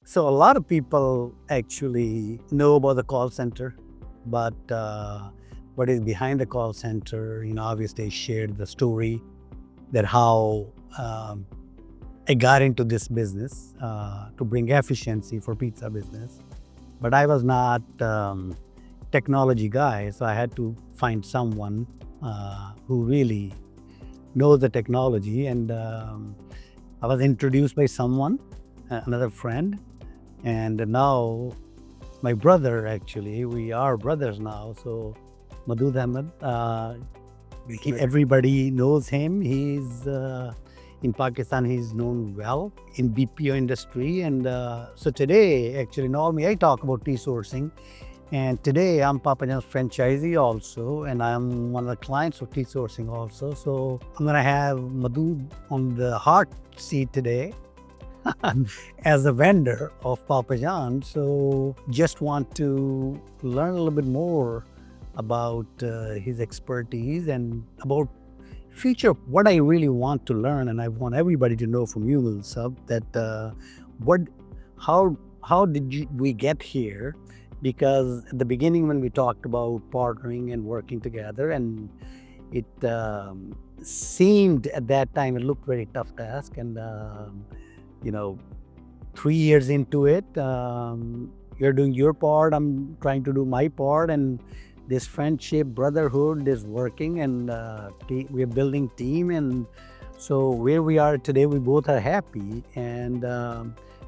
So a lot of people actually know about the call center, but what is behind the call center, obviously I shared the story that how I got into this business to bring efficiency for pizza business. But I was not technology guy, so I had to find someone who really knows the technology. And I was introduced by someone, another friend, and now my brother, actually, we are brothers now. So Madhud Ahmed, everybody knows him. He's in Pakistan, he's known well in BPO industry. And so today, actually, normally I talk about tea sourcing. And today I'm Papa John's franchisee also, and I'm one of the clients of tea sourcing also. So I'm gonna have Madhu on the hot seat today as a vendor of Papa John. So just want to learn a little bit more about his expertise and about future, what I really want to learn. And I want everybody to know from you, Sub, that how did we get here? Because at the beginning when we talked about partnering and working together, and it seemed at that time it looked very tough task, and 3 years into it, you're doing your part, I'm trying to do my part, and this friendship, brotherhood is working, and we're building team. And so where we are today, we both are happy. And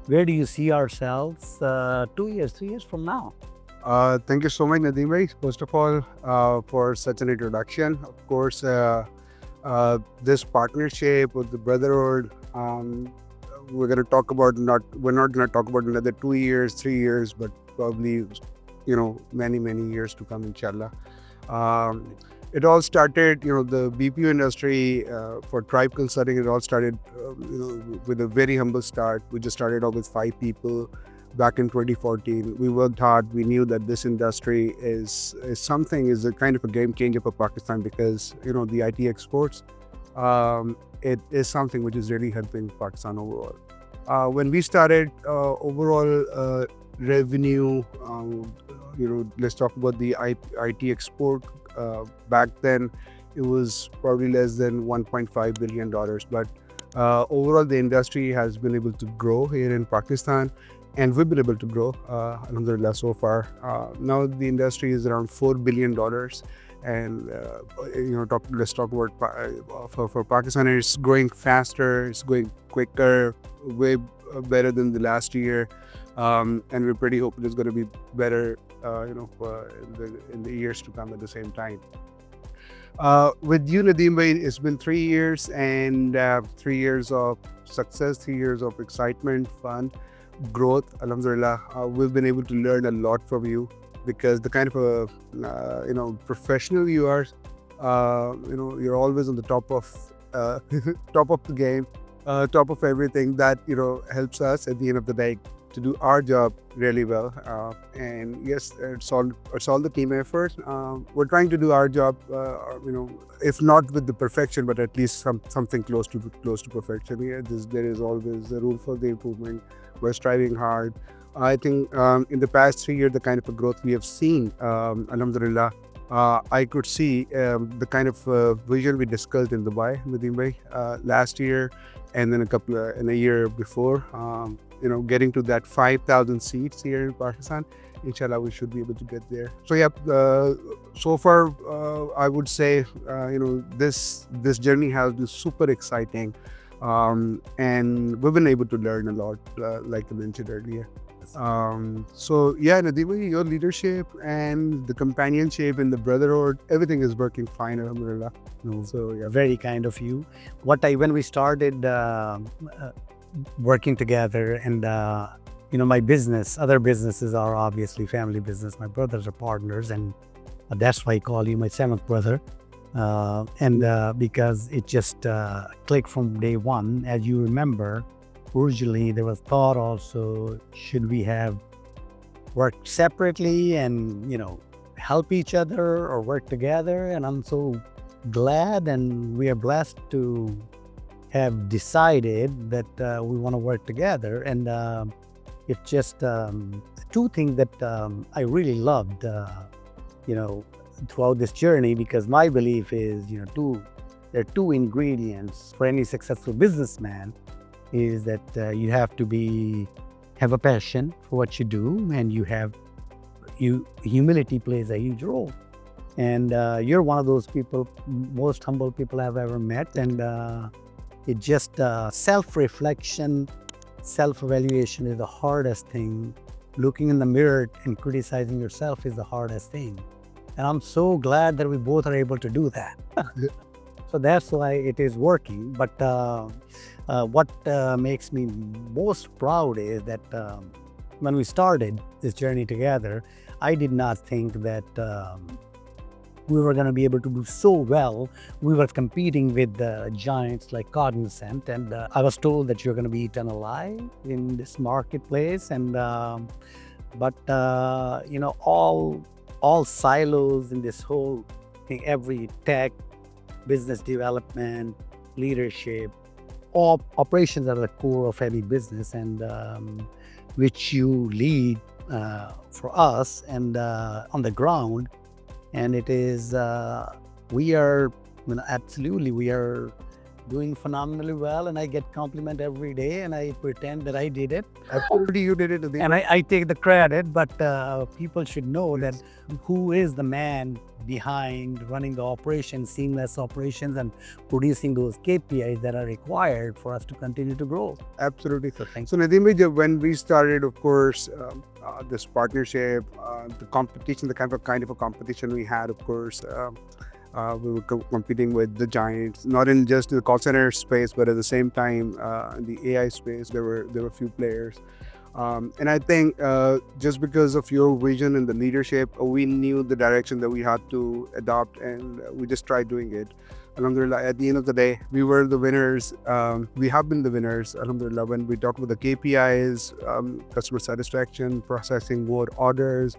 where do you see ourselves 2 years, 3 years from now? Thank you so much, Nadeem bhai, first of all, for such an introduction. Of course, this partnership with the brotherhood, we're going to talk about we're not going to talk about another 2 years, 3 years, but probably, many years to come, inshallah. It all started, the BPO industry for Tribe Consulting, it all started, with a very humble start. We just started off with 5 people back in 2014. We worked hard. We knew that this industry is a kind of a game changer for Pakistan because, the IT exports, it is something which is really helping Pakistan overall. When we started, overall revenue, let's talk about the IT export. Back then, it was probably less than $1.5 billion. But overall, the industry has been able to grow here in Pakistan, and we've been able to grow, alhamdulillah, so far. Now the industry is around $4 billion. And let's talk about for Pakistan, it's growing faster, it's going quicker, way better than the last year, and we're pretty hoping it's going to be better, in the years to come at the same time. With you, Nadeem bhai, it's been 3 years, and 3 years of success, 3 years of excitement, fun, growth. Alhamdulillah, we've been able to learn a lot from you, because the kind of a professional you are, you're always on the top of top of the game, top of everything. That helps us at the end of the day to do our job really well. And yes, it's all the team effort. We're trying to do our job, if not with the perfection, but at least something close to perfection. Yeah, there is always a room for the improvement. We're striving hard. I think in the past 3 years, the kind of a growth we have seen, alhamdulillah, I could see the kind of vision we discussed in Dubai, Nadeem bhai, last year, and then in a year before, getting to that 5,000 seats here in Pakistan. Inshallah, we should be able to get there. So yeah, so far, I would say, this journey has been super exciting, and we've been able to learn a lot, like I mentioned earlier. So yeah, Nadeem bhai, your leadership and the companionship and the brotherhood, everything is working fine, alhamdulillah. So yeah, very kind of you. When we started working together, and my business, other businesses are obviously family business. My brothers are partners, and that's why I call you my 7th brother. Because it just clicked from day one. As you remember, originally there was thought also, should we have worked separately and help each other or work together? And I'm so glad, and we are blessed to have decided that we want to work together. And It's just two things that I really loved, throughout this journey, because my belief is, there are two ingredients for any successful businessman is that you have to have a passion for what you do, and humility plays a huge role. And you're one of those people, most humble people I've ever met. And it just self-reflection, self-evaluation is the hardest thing. Looking in the mirror and criticizing yourself is the hardest thing. And I'm so glad that we both are able to do that. So that's why it is working. But what makes me most proud is that when we started this journey together, I did not think that we were going to be able to do so well. We were competing with giants like Cognizant, and I was told that you're going to be eaten alive in this marketplace. And but all silos in this whole thing, every tech, business development, leadership, all operations are the core of any business, and which you lead for us and on the ground. And it is, we are, absolutely, we are doing phenomenally well, and I get compliment every day, and I pretend that I did it. Absolutely, you did it. And I take the credit, but people should know that who is the man behind running the operations, seamless operations, and producing those KPIs that are required for us to continue to grow. Absolutely. So thank So Nadeem bhai, when we started, of course, this partnership, the competition, the kind of a competition we had, of course, we were competing with the giants, not in just the call center space, but at the same time, in the AI space, there were a few players. And I think just because of your vision and the leadership, we knew the direction that we had to adopt, and we just tried doing it. Alhamdulillah, at the end of the day, we were the winners. We have been the winners, alhamdulillah, when we talk about the KPIs, customer satisfaction, processing more orders,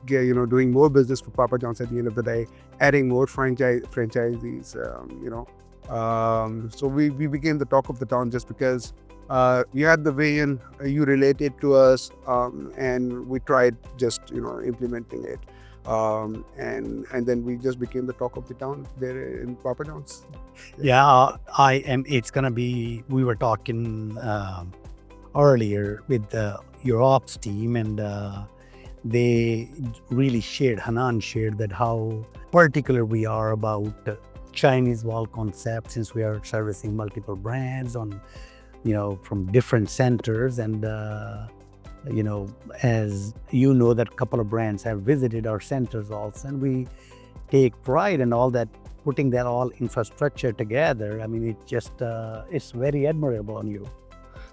doing more business for Papa John's at the end of the day, adding more franchisees, so we became the talk of the town just because you had the vision, you related to us, and we tried just implementing it, and then we just became the talk of the town there in Papa John's. Yeah, it's gonna be. We were talking earlier with your ops team, and they really Hanan shared that how particular we are about Chinese wall concept, since we are servicing multiple brands on, from different centers. And as you know, that couple of brands have visited our centers also, and we take pride in all that, putting that all infrastructure together. I mean, it just it's very admirable on you.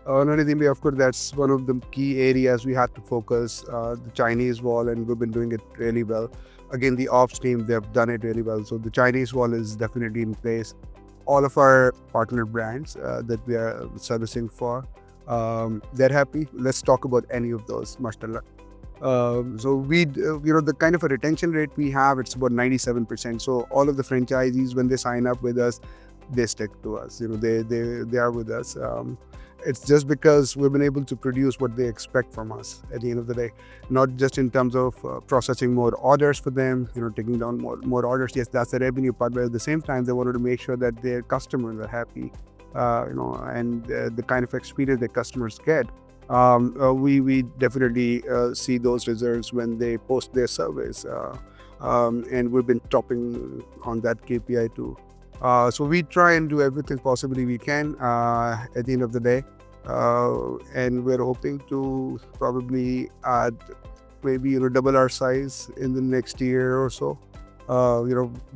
Nadeem, of course, that's one of the key areas we had to focus, the Chinese wall, and we've been doing it really well. Again, the ops team, they've done it really well. So the Chinese wall is definitely in place. All of our partner brands that we are servicing for, they're happy. Let's talk about any of those, mashallah. So we, the kind of a retention rate we have, it's about 97%. So all of the franchisees, when they sign up with us, they stick to us. They are with us. It's just because we've been able to produce what they expect from us at the end of the day, not just in terms of processing more orders for them, taking down more orders. Yes, that's the revenue part, but at the same time, they wanted to make sure that their customers are happy, and the kind of experience that customers get. We definitely see those results when they post their surveys, and we've been topping on that KPI too. So we try and do everything possibly we can at the end of the day, and we're hoping to probably add maybe double our size in the next year or so.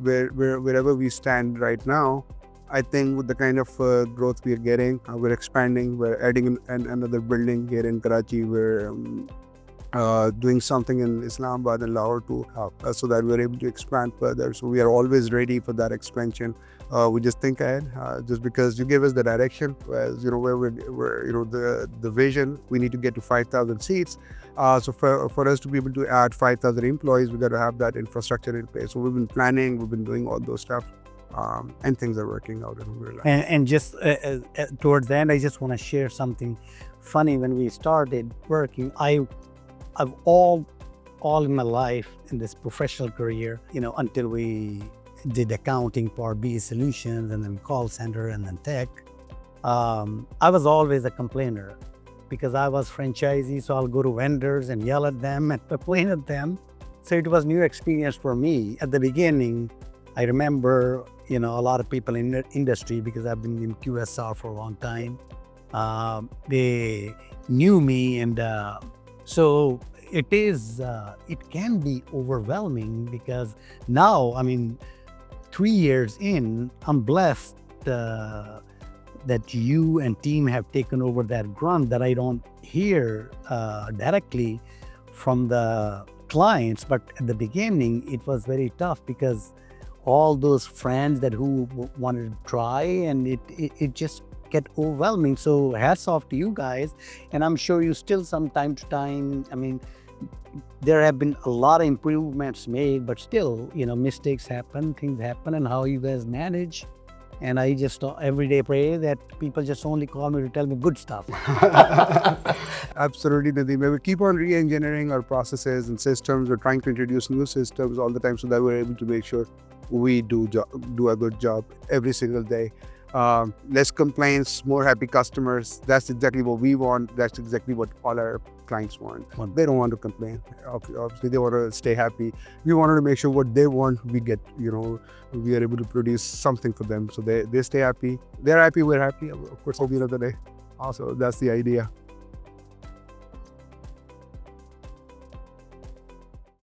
Wherever we stand right now, I think with the kind of growth we're getting, we're expanding. We're adding another building here in Karachi. We're doing something in Islamabad and Lahore too, so that we're able to expand further. So we are always ready for that expansion. We just think ahead, just because you give us the direction, as where we're the vision. We need to get to 5,000 seats. So for us to be able to add 5,000 employees, we got to have that infrastructure in place. So we've been planning, we've been doing all those stuff, and things are working out. And just towards the end, I just want to share something funny, when we started working, I've all in my life in this professional career, until we did accounting for BA Solutions and then call center and then tech, I was always a complainer because I was franchisee. So I'll go to vendors and yell at them and complain at them. So it was new experience for me. At the beginning, I remember, a lot of people in the industry, because I've been in QSR for a long time, they knew me. And so it can be overwhelming because now, 3 years in, I'm blessed that you and team have taken over that grunt that I don't hear directly from the clients. But at the beginning, it was very tough because all those friends who wanted to try, and it just get overwhelming. So hats off to you guys. And I'm sure you still, from time to time, there have been a lot of improvements made, but still, mistakes happen, things happen, and how you guys manage. And I just every day pray that people just only call me to tell me good stuff. Absolutely, Nadeem. We keep on re-engineering our processes and systems. We're trying to introduce new systems all the time so that we're able to make sure we do a good job every single day. Less complaints, more happy customers. That's exactly what we want. That's exactly what all our clients want. They don't want to complain. Obviously, they want to stay happy. We wanted to make sure what they want, we get, we are able to produce something for them. So they stay happy. They're happy, we're happy, of course, at the end of the day. Also, that's the idea.